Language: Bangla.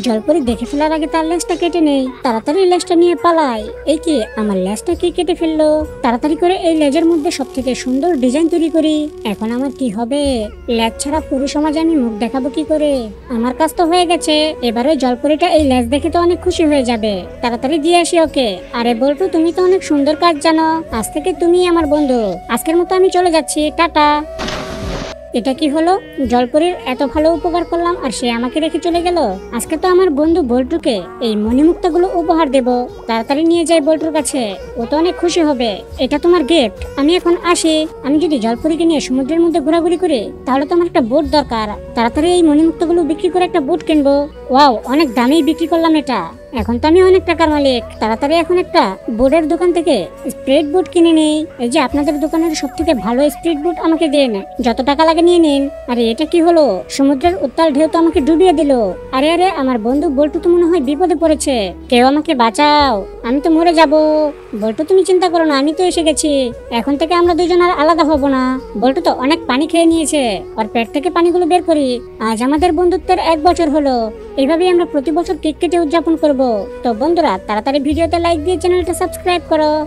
জলপরি দেখে ফেলার আগে তার লেজটা কেটে নেই, তাড়াতাড়ি লেজটা নিয়ে পালাই। এই কি, আমার লেজটা কি কেটে ফেললো? তাড়াতাড়ি করে এই লেজের মধ্যে সব থেকে সুন্দর ডিজাইন তৈরি করি। এখন আমার কি হবে? লেজ ছাড়া পুরো সমাজে আমি মুখ দেখাবো কি করে? আমার কাজ তো হয়ে গেছে, এবারে জলপরিটা এই লেজ দেখে তো অনেক খুশি হয়ে যাবে। তাড়াতাড়ি দিয়ে আসি ওকে। আরে বল্টু, তুমি তো অনেক সুন্দর কাজ জানো, আজ থেকে তুমি আমার বন্ধু। আজকের মতো আমি চলে যাচ্ছি, টাটা। এটা কি হলো? জলপরির এত ভালো উপকার করলাম আর সে আমাকে রেখে চলে গেল। আজকে তো আমার বন্ধু বল্টুকে এই মণিমুক্তাগুলো উপহার দেব। তাড়াতাড়ি নিয়ে যাই বল্টুর কাছে, ও তো অনেক খুশি হবে। এটা তোমার গিফট, আমি এখন আসি। আমি যদি জলপরিকে নিয়ে সমুদ্রের মধ্যে ঘোরাঘুরি করি তাহলে তো আমার একটা বোট দরকার। তাড়াতাড়ি এই মণিমুক্তাগুলো বিক্রি করে একটা বোট কিনবো। ওয়াও, অনেক দামেই বিক্রি করলাম এটা। এখন তো আমি অনেক টাকার মালিক। তাড়াতাড়ি এখন একটা বোর্ডের দোকান থেকে স্প্রিড বোট কিনে নেই। এই যে আপনাদের দোকানের সব থেকে ভালো স্প্রিড বোট আমাকে দিন, যত টাকা লাগে নিয়ে নিন। আরে এটা কি হলো? সমুদ্রের উত্তাল ঢেউ তো আমাকে ডুবিয়ে দিল। আরে আরে, আমার বন্ধু বল্টু তো মনে হয় বিপদে পড়েছে। কেউ আমাকে বাঁচাও, আমি তো মরে যাব। বল্টু তুমি চিন্তা করো না, আমি তো এসে গেছি। এখন থেকে আমরা দুজন আর আলাদা হব না। বল্টু তো অনেক পানি খেয়ে নিয়েছে, আর পেট থেকে পানিগুলো বের করি। আজ আমাদের বন্ধুত্বের 1 বছর হলো। এইভাবেই আমরা প্রতি বছর কেক কেটে উদযাপন করব। তো বন্ধুরা, তাড়াতাড়ি ভিডিওতে লাইক দিয়ে চ্যানেলটা সাবস্ক্রাইব করো।